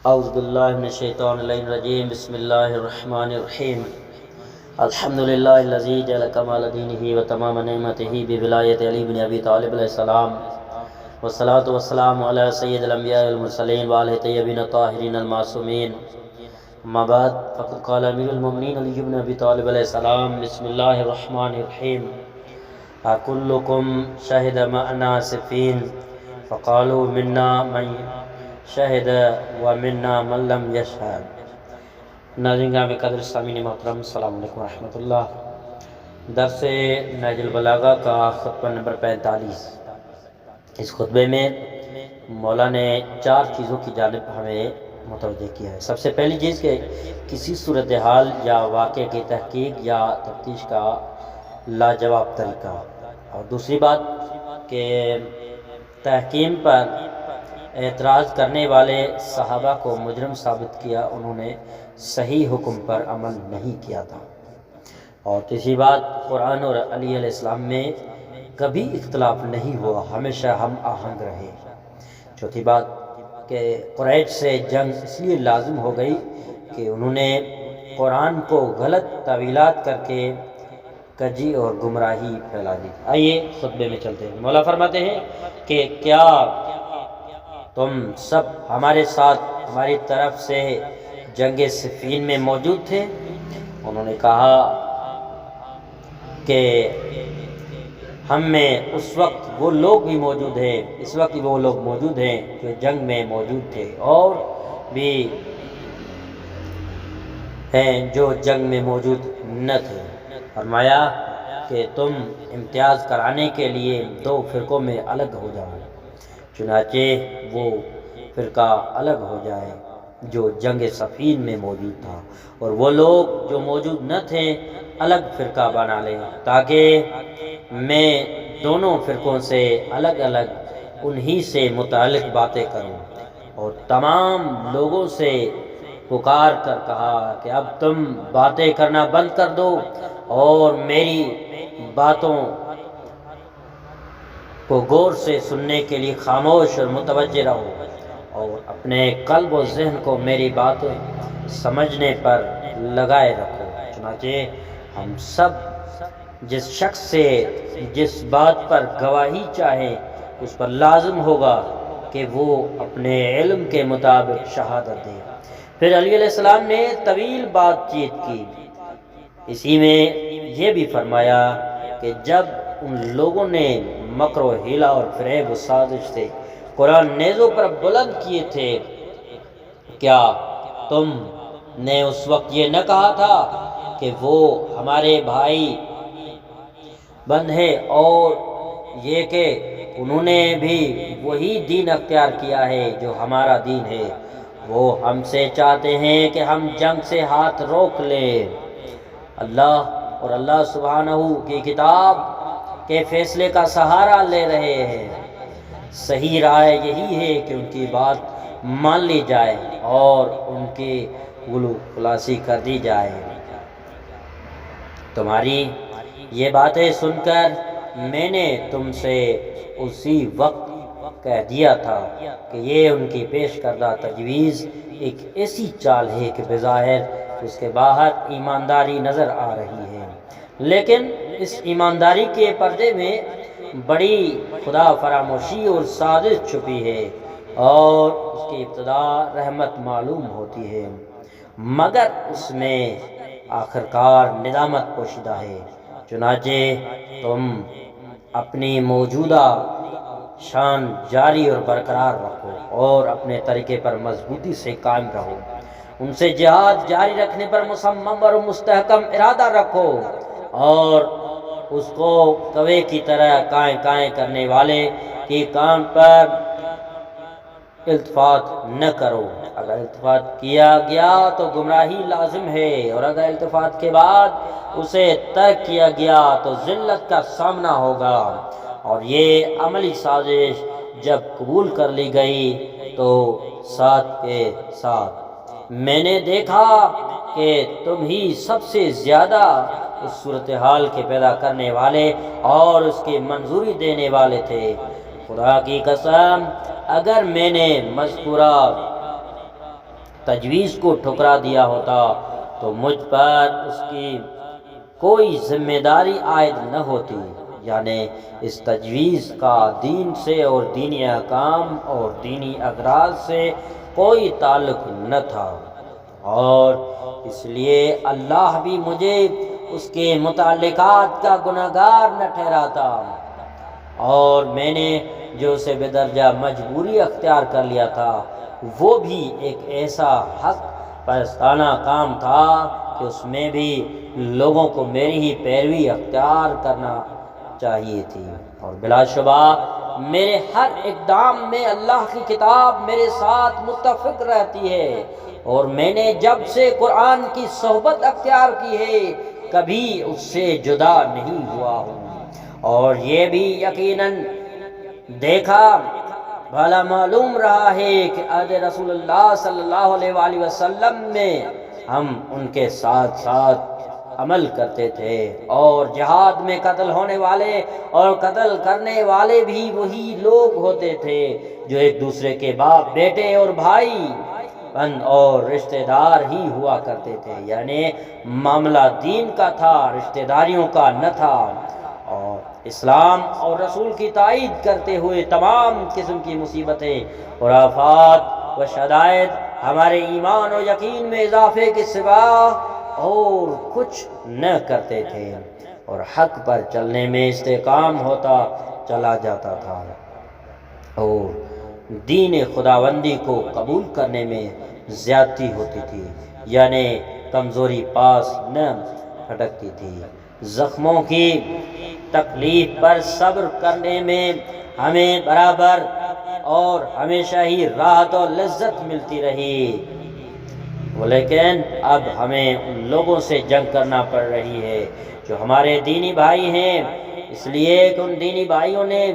اعوذ باللہ من الشیطان الرجیم بسم اللہ الرحمن الرحیم الحمد للہ الذی جعل کمال دینہ و تمام نعمتہ بولایت علی بن ابی طالب علیہ السلام والصلاة والسلام علی سید الانبیاء والمرسلین وآلہ طیبین الطاہرین المعصومین اما بعد فقد قال امیر المؤمنین علی بن ابی طالب علیہ السلام بسم اللہ الرحمن الرحیم اکلکم شہد معنا صفین فقالوا منا من شہد و منا من لم یشہد۔ ناظرین گرامی قدر سامعین محترم، السلام علیکم ورحمۃ اللہ۔ درس نہج البلاغہ کا خطبہ نمبر 45۔ اس خطبے میں مولا نے 4 چیزوں کی جانب ہمیں متوجہ کیا ہے۔ سب سے پہلی چیز کہ کسی صورتحال یا واقعے کی تحقیق یا تفتیش کا لاجواب طریقہ، اور دوسری بات کہ تحکیم پر اعتراض کرنے والے صحابہ کو مجرم ثابت کیا، انہوں نے صحیح حکم پر عمل نہیں کیا تھا، اور تیسری بات قرآن اور علی علیہ السلام میں کبھی اختلاف نہیں ہوا، ہمیشہ ہم آہنگ رہے۔ چوتھی بات کہ قریش سے جنگ اس لیے لازم ہو گئی کہ انہوں نے قرآن کو غلط تعویلات کر کے کجی اور گمراہی پھیلا دی۔ آئیے خطبے میں چلتے ہیں۔ مولا فرماتے ہیں کہ کیا تم سب ہمارے ساتھ ہماری طرف سے جنگ صفین میں موجود تھے؟ انہوں نے کہا کہ ہم میں اس وقت وہ لوگ بھی موجود ہیں، اس وقت وہ لوگ موجود ہیں جو جنگ میں موجود تھے، اور بھی ہیں جو جنگ میں موجود نہ تھے۔ فرمایا کہ تم امتیاز کرانے کے لیے 2 فرقوں میں الگ ہو جاؤ، چنانچہ وہ فرقہ الگ ہو جائے جو جنگ صفین میں موجود تھا، اور وہ لوگ جو موجود نہ تھے الگ فرقہ بنا لیں، تاکہ میں دونوں فرقوں سے الگ الگ انہی سے متعلق باتیں کروں۔ اور تمام لوگوں سے پکار کر کہا کہ اب تم باتیں کرنا بند کر دو اور میری باتوں کو غور سے سننے کے لیے خاموش اور متوجہ رہو، اور اپنے قلب و ذہن کو میری باتیں سمجھنے پر لگائے رکھو۔ چنانچہ ہم سب جس شخص سے جس بات پر گواہی چاہے اس پر لازم ہوگا کہ وہ اپنے علم کے مطابق شہادت دے۔ پھر علی علیہ السلام نے طویل بات چیت کی، اسی میں یہ بھی فرمایا کہ جب ان لوگوں نے مکر و حیلہ اور فریب و سازش سے قرآن نیزوں پر بلند کیے تھے، کیا تم نے اس وقت یہ نہ کہا تھا کہ وہ ہمارے بھائی بند ہے، اور یہ کہ انہوں نے بھی وہی دین اختیار کیا ہے جو ہمارا دین ہے، وہ ہم سے چاہتے ہیں کہ ہم جنگ سے ہاتھ روک لیں۔ اللہ اور اللہ سبحانہ کی کتاب کے فیصلے کا سہارا لے رہے ہیں۔ صحیح رائے یہی ہے کہ ان کی بات مان لی جائے اور ان کی غلو خلاصی کر دی جائے۔ تمہاری یہ باتیں سن کر میں نے تم سے اسی وقت کہہ دیا تھا کہ یہ ان کی پیش کردہ تجویز ایک ایسی چال ہے کہ بظاہر اس کے باہر ایمانداری نظر آ رہی ہے، لیکن اس ایمانداری کے پردے میں بڑی خدا فراموشی اور سازش چھپی ہے، اور اس کی ابتدا رحمت معلوم ہوتی ہے مگر اس میں آخرکار ندامت پوشیدہ ہے۔ چنانچہ تم اپنی موجودہ شان جاری اور برقرار رکھو، اور اپنے طریقے پر مضبوطی سے قائم رہو، ان سے جہاد جاری رکھنے پر مصمم اور مستحکم ارادہ رکھو، اور اس کو کوے کی طرح کائیں کائیں کرنے والے کی کان پر التفات نہ کرو۔ اگر التفات کیا گیا تو گمراہی لازم ہے، اور اگر التفات کے بعد اسے ترک کیا گیا تو ذلت کا سامنا ہوگا، اور یہ عملی سازش جب قبول کر لی گئی تو ساتھ کے ساتھ میں نے دیکھا کہ تم ہی سب سے زیادہ اس صورتحال کے پیدا کرنے والے اور اس کی منظوری دینے والے تھے۔ خدا کی قسم اگر میں نے مذکورہ تجویز کو ٹھکرا دیا ہوتا تو مجھ پر اس کی کوئی ذمہ داری عائد نہ ہوتی، یعنی اس تجویز کا دین سے اور دینی احکام اور دینی اغراض سے کوئی تعلق نہ تھا، اور اس لیے اللہ بھی مجھے اس کے متعلقات کا گنہگار نہ ٹھہراتا، اور میں نے جو اسے بدرجہ مجبوری اختیار کر لیا تھا وہ بھی ایک ایسا حق پرستانہ کام تھا کہ اس میں بھی لوگوں کو میری ہی پیروی اختیار کرنا چاہیے تھی، اور بلا شبہ میرے ہر اقدام میں اللہ کی کتاب میرے ساتھ متفق رہتی ہے، اور میں نے جب سے قرآن کی صحبت اختیار کی ہے کبھی اس سے جدا نہیں ہوا ہوں، اور یہ بھی یقیناً دیکھا بھلا معلوم رہا ہے کہ عہد رسول اللہ صلی اللہ علیہ وآلہ وسلم میں ہم ان کے ساتھ ساتھ عمل کرتے تھے، اور جہاد میں قتل ہونے والے اور قتل کرنے والے بھی وہی لوگ ہوتے تھے جو ایک دوسرے کے باپ بیٹے اور بھائی بہن اور رشتہ دار ہی ہوا کرتے تھے، یعنی معاملہ دین کا تھا، رشتہ داریوں کا نہ تھا، اور اسلام اور رسول کی تائید کرتے ہوئے تمام قسم کی مصیبتیں اور آفات و شدائد ہمارے ایمان و یقین میں اضافے کے سوا اور کچھ نہ کرتے تھے، اور حق پر چلنے میں استحکام ہوتا چلا جاتا تھا، اور دین خداوندی کو قبول کرنے میں زیادتی ہوتی تھی، یعنی کمزوری پاس نہ پھٹکتی تھی، زخموں کی تکلیف پر صبر کرنے میں ہمیں برابر اور ہمیشہ ہی راحت و لذت ملتی رہی، لیکن اب ہمیں ان لوگوں سے جنگ کرنا پڑ رہی ہے جو ہمارے دینی بھائی ہیں، اس لیے کہ ان دینی بھائیوں نے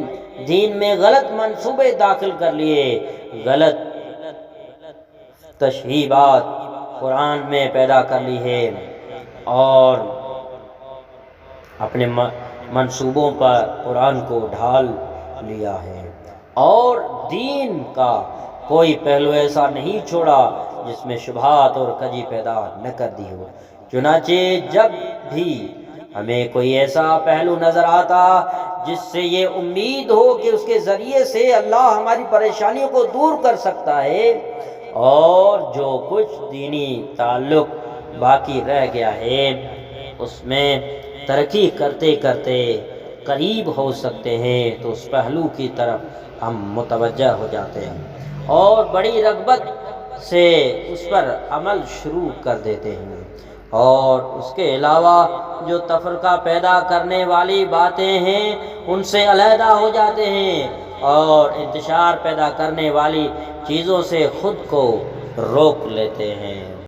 دین میں غلط منصوبے داخل کر لیے، غلط تشہیبات قرآن میں پیدا کر لی ہے، اور اپنے منصوبوں پر قرآن کو ڈھال لیا ہے، اور دین کا کوئی پہلو ایسا نہیں چھوڑا جس میں شبہات اور کجی پیدا نہ کر دی ہو، چنانچہ جب بھی ہمیں کوئی ایسا پہلو نظر آتا جس سے یہ امید ہو کہ اس کے ذریعے سے اللہ ہماری پریشانیوں کو دور کر سکتا ہے، اور جو کچھ دینی تعلق باقی رہ گیا ہے اس میں ترقی کرتے کرتے قریب ہو سکتے ہیں، تو اس پہلو کی طرف ہم متوجہ ہو جاتے ہیں اور بڑی رغبت سے اس پر عمل شروع کر دیتے ہیں، اور اس کے علاوہ جو تفرقہ پیدا کرنے والی باتیں ہیں ان سے علیحدہ ہو جاتے ہیں، اور انتشار پیدا کرنے والی چیزوں سے خود کو روک لیتے ہیں۔